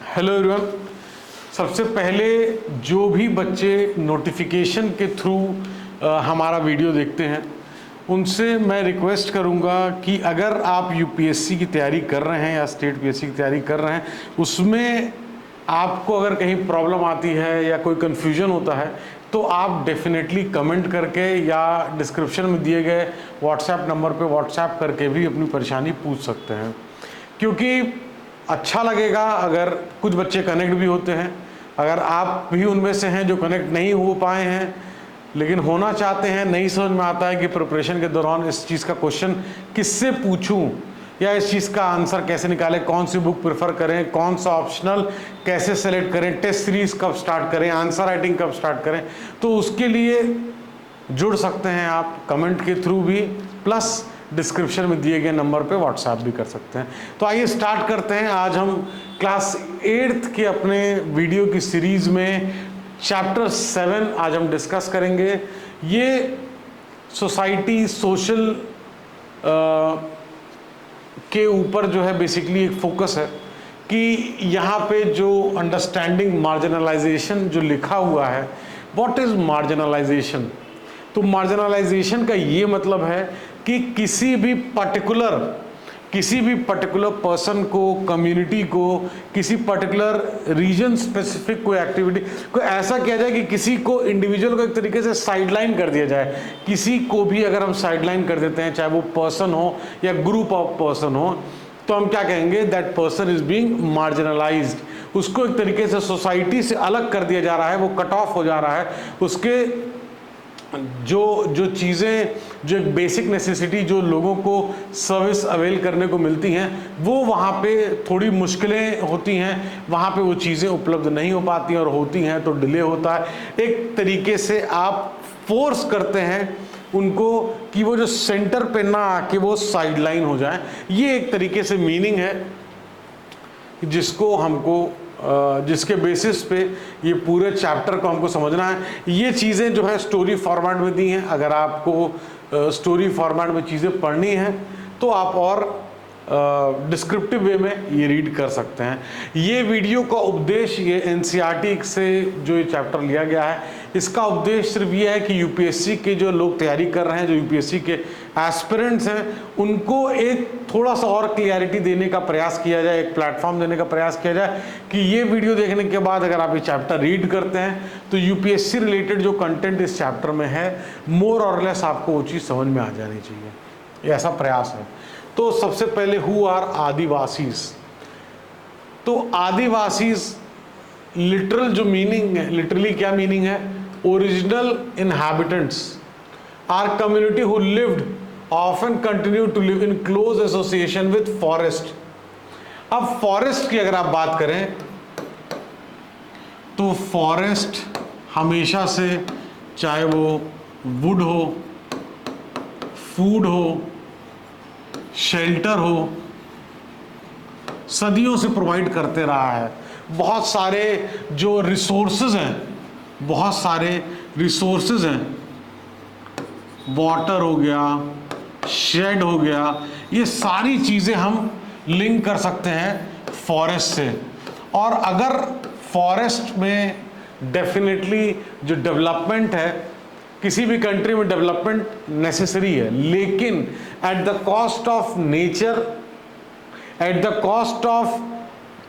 Hello everyone. सबसे पहले जो भी बच्चे नोटिफिकेशन के थ्रू हमारा वीडियो देखते हैं उनसे मैं रिक्वेस्ट करूंगा कि अगर आप यूपीएससी की तैयारी कर रहे हैं या स्टेट पीएससी की तैयारी कर रहे हैं, उसमें आपको अगर कहीं प्रॉब्लम आती है या कोई कन्फ्यूजन होता है तो आप डेफिनेटली कमेंट करके या डिस्क्रिप्शन में दिए गए व्हाट्सएप नंबर पे व्हाट्सएप करके भी अपनी परेशानी पूछ सकते हैं, क्योंकि अच्छा लगेगा अगर कुछ बच्चे कनेक्ट भी होते हैं। अगर आप भी उनमें से हैं जो कनेक्ट नहीं हो पाए हैं लेकिन होना चाहते हैं, नहीं समझ में आता है कि प्रिपरेशन के दौरान इस चीज़ का क्वेश्चन किससे पूछूं या इस चीज़ का आंसर कैसे निकालें, कौन सी बुक प्रेफर करें, कौन सा ऑप्शनल कैसे सेलेक्ट करें, टेस्ट सीरीज़ कब स्टार्ट करें, आंसर राइटिंग कब स्टार्ट करें, तो उसके लिए जुड़ सकते हैं आप कमेंट के थ्रू भी, प्लस डिस्क्रिप्शन में दिए गए नंबर पे व्हाट्सएप भी कर सकते हैं। तो आइए स्टार्ट करते हैं। आज हम क्लास 8th के अपने वीडियो की सीरीज़ में चैप्टर 7 आज हम डिस्कस करेंगे। ये सोसाइटी सोशल के ऊपर जो है बेसिकली एक फोकस है कि यहाँ पे जो अंडरस्टैंडिंग मार्जिनलाइजेशन जो लिखा हुआ है, व्हाट इज़ मार्जिनलाइजेशन। तो मार्जिनलाइजेशन का ये मतलब है कि किसी भी पर्टिकुलर पर्सन को, कम्युनिटी को, किसी पर्टिकुलर रीजन स्पेसिफिक कोई एक्टिविटी को ऐसा किया जाए कि किसी को इंडिविजुअल को एक तरीके से साइडलाइन कर दिया जाए। किसी को भी अगर हम साइडलाइन कर देते हैं, चाहे वो पर्सन हो या ग्रुप ऑफ पर्सन हो, तो हम क्या कहेंगे, that person is being marginalised. उसको एक तरीके से सोसाइटी से अलग कर दिया जा रहा है, वो कट ऑफ हो जा रहा है। उसके जो चीज़ें, जो एक बेसिक नेसेसिटी जो लोगों को सर्विस अवेल करने को मिलती हैं, वो वहाँ पे थोड़ी मुश्किलें होती हैं, वहाँ पे वो चीज़ें उपलब्ध नहीं हो पाती हैं, और होती हैं तो डिले होता है। एक तरीके से आप फोर्स करते हैं उनको कि वो जो सेंटर पे ना आके वो साइडलाइन हो जाए। ये एक तरीके से मीनिंग है जिसको हमको जिसके बेसिस पे ये पूरे चैप्टर को हमको समझना है। ये चीज़ें जो है स्टोरी फॉर्मेट में दी हैं। अगर आपको स्टोरी फॉर्मेट में चीज़ें पढ़नी हैं तो आप और डिस्क्रिप्टिव वे में ये रीड कर सकते हैं। ये वीडियो का उद्देश्य, ये एनसीईआरटी से जो ये चैप्टर लिया गया है, इसका उद्देश्य सिर्फ ये है कि यूपीएससी के जो लोग तैयारी कर रहे हैं, जो यूपीएससी के एस्पिरेंट्स हैं, उनको एक थोड़ा सा और क्लियरिटी देने का प्रयास किया जाए, एक प्लेटफॉर्म देने का प्रयास किया जाए कि ये वीडियो देखने के बाद अगर आप ये चैप्टर रीड करते हैं तो यूपीएससी रिलेटेड जो कंटेंट इस चैप्टर में है, मोर और लेस आपको वो चीज़ समझ में आ जानी चाहिए। ये ऐसा प्रयास है। तो सबसे पहले हु आर आदिवासीज। तो आदिवासीज लिटरल जो मीनिंग है, लिटरली क्या मीनिंग है, original inhabitants or community who lived often continue to live in close association with forest. अब फॉरेस्ट की अगर आप बात करें तो फॉरेस्ट हमेशा से, चाहे वो वुड हो, फूड हो, शेल्टर हो, सदियों से प्रोवाइड करते रहा है। बहुत सारे जो रिसोर्सेज हैं, बहुत सारे रिसोर्सेज हैं, वाटर हो गया, शेड हो गया, ये सारी चीज़ें हम लिंक कर सकते हैं फॉरेस्ट से। और अगर फॉरेस्ट में डेफिनेटली जो डेवलपमेंट है, किसी भी कंट्री में डेवलपमेंट नेसेसरी है, लेकिन at the cost of nature, at the cost of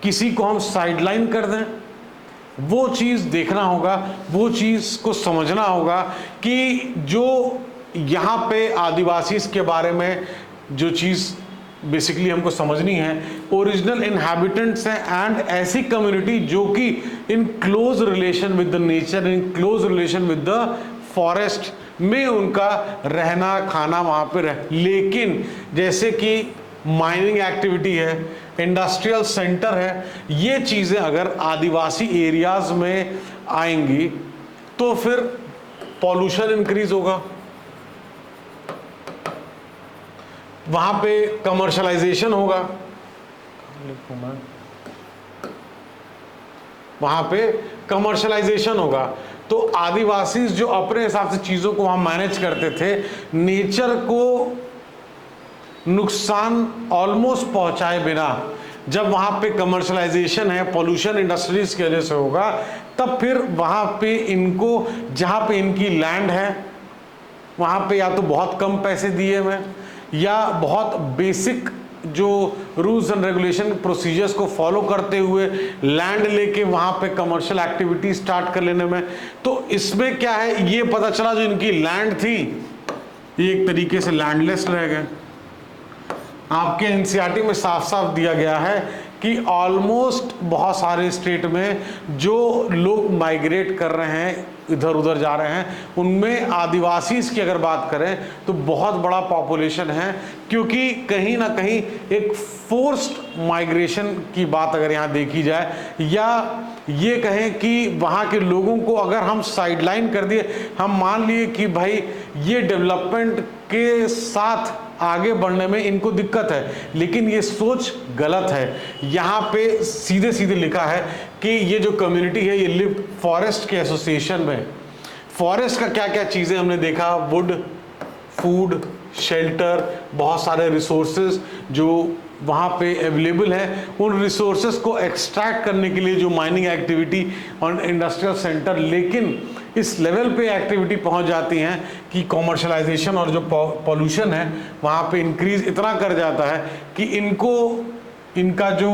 किसी को हम साइडलाइन कर दें, वो चीज़ देखना होगा, वो चीज़ को समझना होगा कि जो यहाँ पे आदिवासी के बारे में जो चीज़ बेसिकली हमको समझनी है, ओरिजिनल इनहैबिटेंट्स हैं एंड ऐसी कम्युनिटी जो कि in close relation with the nature, in close relation with the forest में उनका रहना खाना वहाँ पे लेकिन जैसे कि माइनिंग एक्टिविटी है, इंडस्ट्रियल सेंटर है, ये चीज़ें अगर आदिवासी एरियाज में आएंगी तो फिर पॉल्यूशन इंक्रीज होगा, वहाँ पे कमर्शलाइजेशन होगा, वहाँ पे कमर्शलाइजेशन होगा। तो आदिवासी जो अपने हिसाब से चीज़ों को वहाँ मैनेज करते थे, नेचर को नुकसान ऑलमोस्ट पहुँचाए बिना, जब वहाँ पे कमर्शलाइजेशन है, पॉल्यूशन इंडस्ट्रीज की वजह से होगा, तब फिर वहाँ पे इनको, जहाँ पे इनकी लैंड है वहाँ पे या तो बहुत कम पैसे दिए हुए या बहुत बेसिक जो रूल्स एंड रेगुलेशन प्रोसीजर्स को फॉलो करते हुए लैंड लेके वहाँ पे कमर्शियल एक्टिविटी स्टार्ट कर लेने में, तो इसमें क्या है, ये पता चला जो इनकी लैंड थी ये एक तरीके से लैंडलेस रह गए। आपके एनसीईआरटी में साफ साफ दिया गया है कि ऑलमोस्ट बहुत सारे स्टेट में जो लोग माइग्रेट कर रहे हैं, इधर उधर जा रहे हैं, उनमें आदिवासी की अगर बात करें तो बहुत बड़ा पॉपुलेशन है, क्योंकि कहीं ना कहीं एक फोर्स्ड माइग्रेशन की बात अगर यहाँ देखी जाए, या ये कहें कि वहाँ के लोगों को अगर हम साइडलाइन कर दिए, हम मान लिए कि भाई ये डेवलपमेंट के साथ आगे बढ़ने में इनको दिक्कत है, लेकिन ये सोच गलत है। यहाँ पे सीधे सीधे लिखा है कि ये जो कम्युनिटी है ये लिव फॉरेस्ट के एसोसिएशन में, फॉरेस्ट का क्या क्या चीज़ें हमने देखा, वुड, फूड, शेल्टर, बहुत सारे रिसोर्सेज जो वहाँ पे अवेलेबल है, उन रिसोर्सेज को एक्सट्रैक्ट करने के लिए जो माइनिंग एक्टिविटी और इंडस्ट्रियल सेंटर, लेकिन इस लेवल पे एक्टिविटी पहुंच जाती हैं कि कॉमर्शलाइजेशन और जो पॉल्यूशन है वहाँ पे इंक्रीज इतना कर जाता है कि इनका जो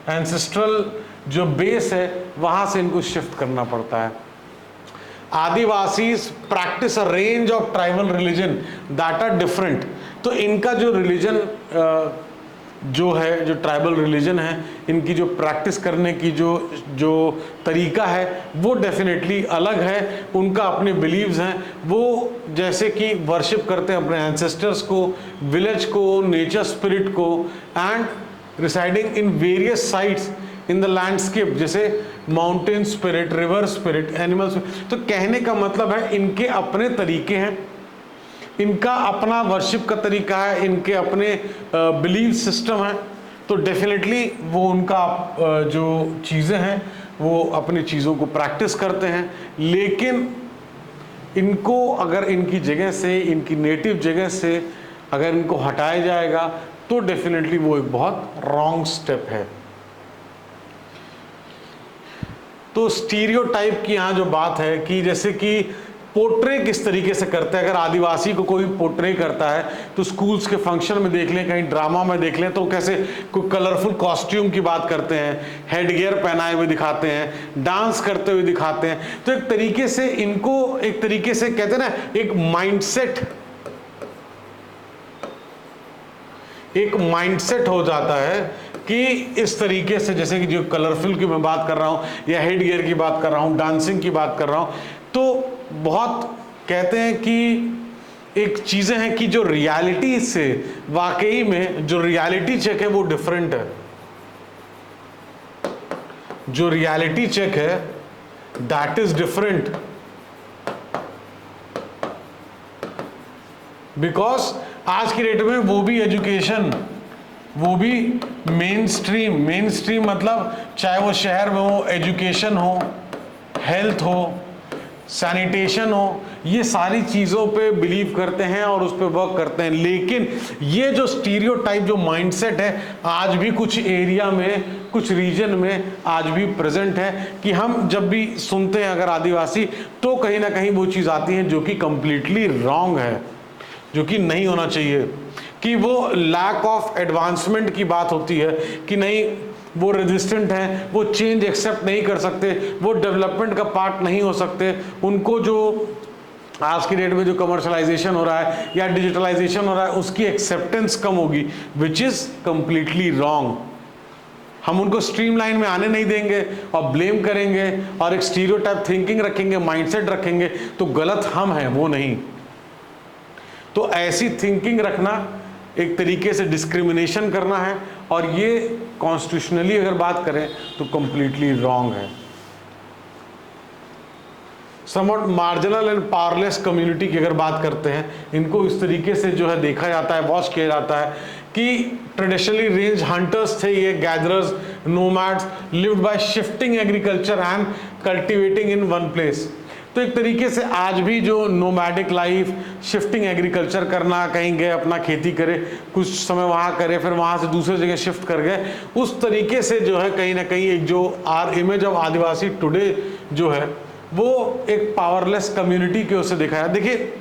एंसेस्ट्रल जो बेस है वहाँ से इनको शिफ्ट करना पड़ता है। Adivasis practice a range of tribal religion that are different, तो इनका जो रिलीजन जो है, जो ट्राइबल रिलीजन है, इनकी जो प्रैक्टिस करने की जो तरीका है वो डेफिनेटली अलग है। उनका अपने बिलीव्स हैं, वो जैसे कि वर्शिप करते हैं अपने एंसेस्टर्स को, विलेज को, नेचर स्पिरिट को, and residing in various sites in the landscape, जैसे mountain spirit, river spirit, animal spirit. तो कहने का मतलब है इनके अपने तरीके हैं, इनका अपना वर्शिप का तरीका है, इनके अपने बिलीव सिस्टम है, तो डेफिनेटली वो उनका जो चीज़ें हैं वो अपनी चीज़ों को प्रैक्टिस करते हैं। लेकिन इनको अगर इनकी जगह से, इनकी नेटिव जगह से अगर इनको हटाया जाएगा तो डेफिनेटली वो एक बहुत रॉन्ग स्टेप है। तो स्टीरियोटाइप की यहाँ जो बात है कि जैसे कि पोर्ट्रे किस तरीके से करते हैं, अगर आदिवासी को कोई पोर्ट्रे करता है तो स्कूल्स के फंक्शन में देख लें, कहीं ड्रामा में देख लें, तो कैसे कोई कलरफुल कॉस्ट्यूम की बात करते हैं, हेड गियर पहनाए हुए दिखाते हैं, डांस करते हुए दिखाते हैं। तो एक तरीके से इनको एक तरीके से कहते हैं ना, एक माइंडसेट हो जाता है कि इस तरीके से, जैसे कि जो कलरफुल की मैं बात कर रहा हूँ या हेड गियर की बात कर रहा हूँ, डांसिंग की बात कर रहा हूँ, तो बहुत कहते हैं कि एक चीज़ें हैं कि जो रियलिटी से वाकई में जो रियलिटी चेक है वो डिफरेंट है। जो रियलिटी चेक है दैट इज डिफरेंट, बिकॉज आज की डेट में वो भी एजुकेशन, वो भी मेन स्ट्रीम मतलब चाहे वो शहर में हो, एजुकेशन हो, हेल्थ हो, सैनिटेशन हो, ये सारी चीज़ों पे बिलीव करते हैं और उस पर वर्क करते हैं। लेकिन ये जो स्टीरियोटाइप, जो माइंडसेट है, आज भी कुछ एरिया में, कुछ रीजन में आज भी प्रेजेंट है कि हम जब भी सुनते हैं अगर आदिवासी, तो कहीं ना कहीं वो चीज़ आती है जो कि कंप्लीटली रॉन्ग है, जो कि नहीं होना चाहिए, कि वो लैक ऑफ एडवांसमेंट की बात होती है कि नहीं वो रेजिस्टेंट हैं, वो चेंज एक्सेप्ट नहीं कर सकते, वो डेवलपमेंट का पार्ट नहीं हो सकते, उनको जो आज की डेट में जो कमर्शलाइजेशन हो रहा है या डिजिटलाइजेशन हो रहा है उसकी एक्सेप्टेंस कम होगी, विच इज़ कम्प्लीटली रॉन्ग। हम उनको स्ट्रीमलाइन में आने नहीं देंगे और ब्लेम करेंगे और एक स्टीरियोटाइप थिंकिंग रखेंगे, माइंडसेट रखेंगे, तो गलत हम हैं, वो नहीं। तो ऐसी थिंकिंग रखना एक तरीके से डिस्क्रिमिनेशन करना है, और ये कॉन्स्टिट्यूशनली अगर बात करें तो कंप्लीटली रॉन्ग है। Somewhat marginal and powerless community की अगर बात करते हैं, इनको इस तरीके से जो है देखा जाता है, वॉच किया जाता है कि ट्रेडिशनली रेंज हंटर्स थे, ये gatherers, nomads, lived bye shifting agriculture and cultivating in one place. तो एक तरीके से आज भी जो नोमैडिक लाइफ, शिफ्टिंग एग्रीकल्चर करना, कहीं गए अपना खेती करे, कुछ समय वहाँ करे, फिर वहाँ से दूसरे जगह शिफ्ट कर गए, उस तरीके से जो है कहीं ना कहीं एक जो इमेज ऑफ आदिवासी टुडे जो है वो एक पावरलेस कम्युनिटी की ओर से देखा है। देखिए,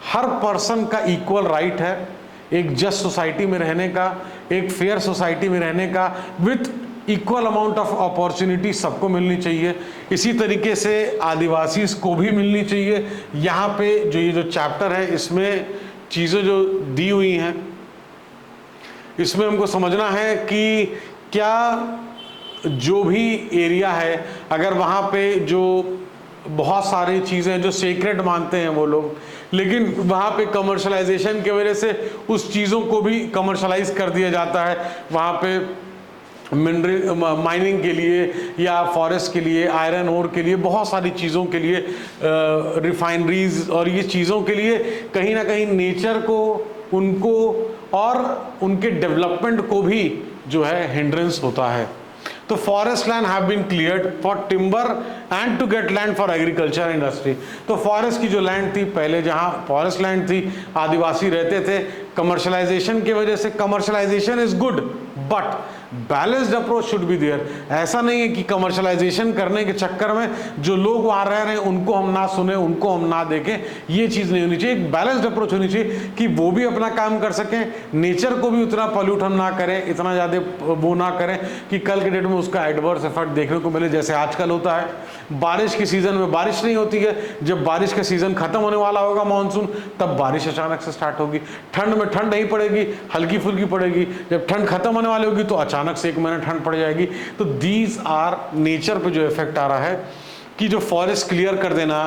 हर पर्सन का इक्वल राइट है एक जस्ट सोसाइटी में रहने का, एक फेयर सोसाइटी में रहने का, with equal amount of opportunity सबको मिलनी चाहिए। इसी तरीके से आदिवासी को भी मिलनी चाहिए। यहाँ पे जो ये जो चैप्टर है इसमें चीज़ें जो दी हुई हैं, इसमें हमको समझना है कि क्या जो भी एरिया है, अगर वहाँ पे जो बहुत सारी चीज़ें जो सीक्रेट मानते हैं वो लोग, लेकिन वहाँ पे कमर्शलाइजेशन की वजह से उस चीज़ों को भी कमर्शलाइज कर दिया जाता है। वहाँ पे मिनरल माइनिंग के लिए या फॉरेस्ट के लिए, आयरन ओर के लिए, बहुत सारी चीज़ों के लिए, रिफाइनरीज और ये चीज़ों के लिए कहीं ना कहीं नेचर को, उनको और उनके डेवलपमेंट को भी जो है हिंड्रेंस होता है। तो forest land have been cleared for timber and to get land for agriculture industry. तो फॉरेस्ट की जो लैंड थी पहले, जहाँ फॉरेस्ट लैंड थी, आदिवासी रहते थे, कमर्शलाइजेशन की वजह से, commercialisation is good but balanced approach should be there. ऐसा नहीं है कि कमर्शलाइजेशन करने के चक्कर में जो लोग वहाँ रह रहे हैं उनको हम ना सुने, उनको हम ना देखें, ये चीज़ नहीं होनी चाहिए। एक बैलेंस्ड अप्रोच होनी चाहिए कि वो भी अपना काम कर सकें, नेचर को भी उतना पॉल्यूट हम ना करें, इतना ज़्यादा वो ना करें कि कल के डेट में उसका एडवर्स इफेक्ट देखने को मिले। जैसे आजकल होता है, बारिश के सीज़न में बारिश नहीं होती है, जब बारिश का सीज़न खत्म होने वाला होगा मानसून, तब बारिश अचानक से स्टार्ट होगी। ठंड में ठंड नहीं पड़ेगी, हल्की फुल्की पड़ेगी, जब ठंड खत्म होने वाली होगी तो अचानक से एक महीना ठंड पड़ जाएगी। तो दीज आर नेचर पे जो इफेक्ट आ रहा है कि जो फॉरेस्ट क्लियर कर देना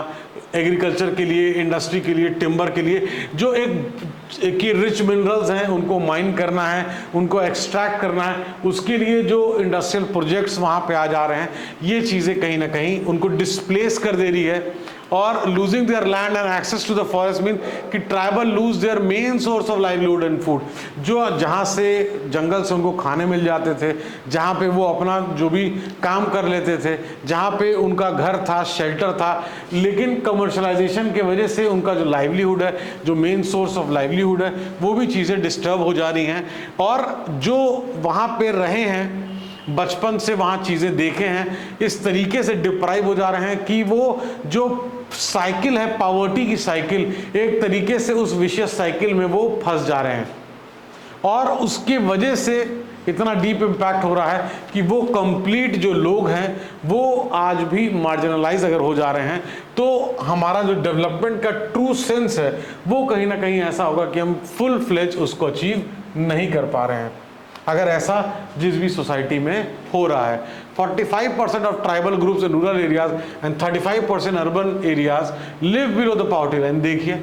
एग्रीकल्चर के लिए, इंडस्ट्री के लिए, टिम्बर के लिए, जो एक की रिच मिनरल्स हैं उनको माइन करना है, उनको एक्सट्रैक्ट करना है, उसके लिए जो इंडस्ट्रियल प्रोजेक्ट्स वहाँ पे आ जा रहे हैं, ये चीज़ें कहीं ना कहीं उनको डिस्प्लेस कर दे रही है। और losing their land and access to the forest mean कि tribal lose their main source of livelihood and food. जो जहाँ से जंगल से उनको खाने मिल जाते थे, जहाँ पे वो अपना जो भी काम कर लेते थे, जहाँ पे उनका घर था, शेल्टर था, लेकिन कमर्शलाइजेशन के वजह से उनका जो लाइवलीहुड है, जो मेन सोर्स ऑफ लाइवलीहुड है, वो भी चीज़ें डिस्टर्ब हो जा रही हैं। और जो वहाँ पे रहे हैं, बचपन से वहाँ चीज़ें देखे हैं, इस तरीके से डिप्राइव हो जा रहे हैं कि वो जो साइकिल है, पॉवर्टी की साइकिल, एक तरीके से उस विशियस साइकिल में वो फंस जा रहे हैं। और उसकी वजह से इतना डीप इम्पैक्ट हो रहा है कि वो कंप्लीट जो लोग हैं वो आज भी मार्जिनलाइज अगर हो जा रहे हैं, तो हमारा जो डेवलपमेंट का ट्रू सेंस है वो कहीं ना कहीं ऐसा होगा कि हम फुल फ्लेज उसको अचीव नहीं कर पा रहे हैं, अगर ऐसा जिस भी सोसाइटी में हो रहा है। 45% of tribal groups in rural areas and 35% urban areas live below the poverty line. देखिए,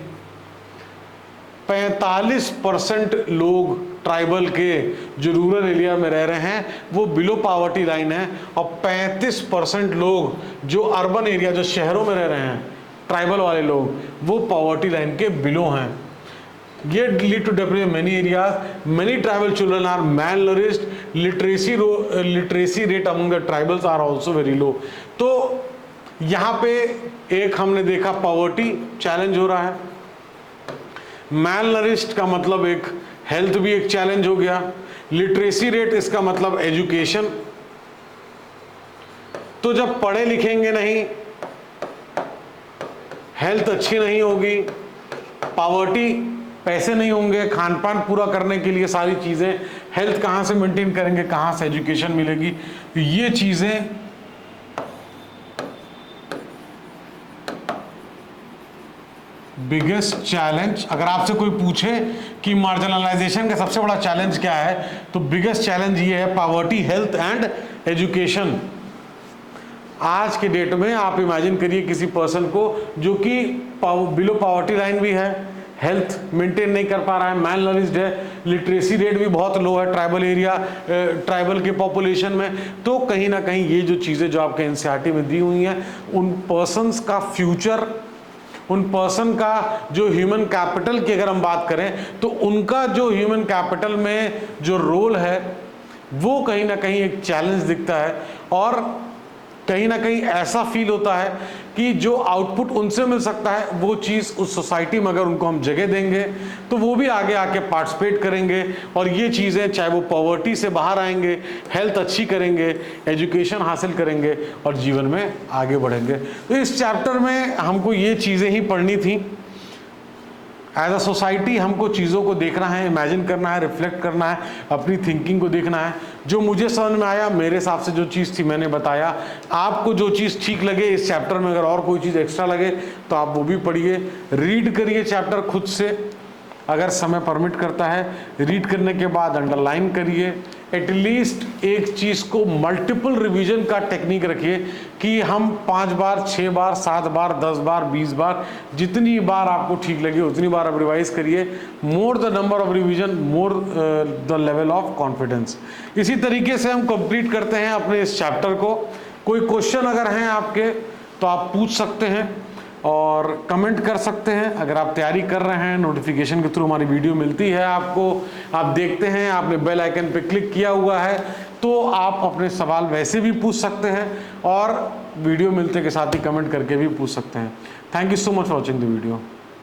45% लोग ट्राइबल के जो रूरल एरिया में रह रहे हैं वो बिलो पॉवर्टी लाइन है, और 35% लोग जो अर्बन एरिया, जो शहरों में रह रहे हैं, ट्राइबल वाले लोग, वो पॉवर्टी लाइन के बिलो हैं। Yet lead to deprivation in many areas. Many tribal children are malnourished. Literacy rate among the tribals are also very low. तो यहाँ पे एक हमने देखा पॉवर्टी चैलेंज हो रहा है, malnourished का मतलब एक हेल्थ भी एक चैलेंज हो गया, लिटरेसी रेट इसका मतलब एजुकेशन। तो जब पढ़े लिखेंगे नहीं, हेल्थ अच्छी नहीं होगी, पॉवर्टी, पैसे नहीं होंगे खान पान पूरा करने के लिए, सारी चीज़ें, हेल्थ कहाँ से मेंटेन करेंगे, कहाँ से एजुकेशन मिलेगी, ये चीज़ें बिगेस्ट चैलेंज। अगर आपसे कोई पूछे कि मार्जिनलाइजेशन का सबसे बड़ा चैलेंज क्या है, तो बिगेस्ट चैलेंज ये है पॉवर्टी, हेल्थ एंड एजुकेशन। आज के डेट में आप इमेजिन करिए किसी पर्सन को जो कि बिलो पॉवर्टी लाइन भी है, हेल्थ मेंटेन नहीं कर पा रहा है, मैल नरिश्ड है, लिटरेसी रेट भी बहुत लो है ट्राइबल एरिया, ट्राइबल के पॉपुलेशन में। तो कहीं ना कहीं ये जो चीज़ें जो आपके एनसीईआरटी में दी हुई हैं, उन पर्सन्स का फ्यूचर, उन पर्सन का जो ह्यूमन कैपिटल की अगर हम बात करें तो उनका जो ह्यूमन कैपिटल में जो रोल है वो कहीं ना कहीं एक चैलेंज दिखता है। और कहीं ना कहीं ऐसा फील होता है कि जो आउटपुट उनसे मिल सकता है वो चीज़ उस सोसाइटी में अगर उनको हम जगह देंगे तो वो भी आगे आके पार्टिसिपेट करेंगे, और ये चीज़ें चाहे वो पॉवर्टी से बाहर आएंगे, हेल्थ अच्छी करेंगे, एजुकेशन हासिल करेंगे और जीवन में आगे बढ़ेंगे। तो इस चैप्टर में हमको ये चीज़ें ही पढ़नी थी। एज अ सोसाइटी हमको चीज़ों को देखना है, इमेजिन करना है, रिफ्लेक्ट करना है, अपनी थिंकिंग को देखना है। जो मुझे समझ में आया, मेरे हिसाब से जो चीज़ थी मैंने बताया। आपको जो चीज़ ठीक लगे इस चैप्टर में, अगर और कोई चीज़ एक्स्ट्रा लगे तो आप वो भी पढ़िए, रीड करिए चैप्टर खुद से, अगर समय परमिट करता है। रीड करने के बाद अंडरलाइन करिए, एटलीस्ट एक चीज़ को मल्टीपल रिवीजन का टेक्निक रखिए कि हम 5 बार, 6 बार, 7 बार, 10 बार, 20 बार, जितनी बार आपको ठीक लगे उतनी बार आप रिवाइज करिए। More the number of revision, more the level of confidence. इसी तरीके से हम कंप्लीट करते हैं अपने इस चैप्टर को। कोई क्वेश्चन अगर हैं आपके तो आप पूछ सकते हैं और कमेंट कर सकते हैं। अगर आप तैयारी कर रहे हैं, नोटिफिकेशन के थ्रू हमारी वीडियो मिलती है आपको, आप देखते हैं, आपने बेल आइकन पे क्लिक किया हुआ है, तो आप अपने सवाल वैसे भी पूछ सकते हैं और वीडियो मिलते के साथ ही कमेंट करके भी पूछ सकते हैं। Thank you so much for watching the video.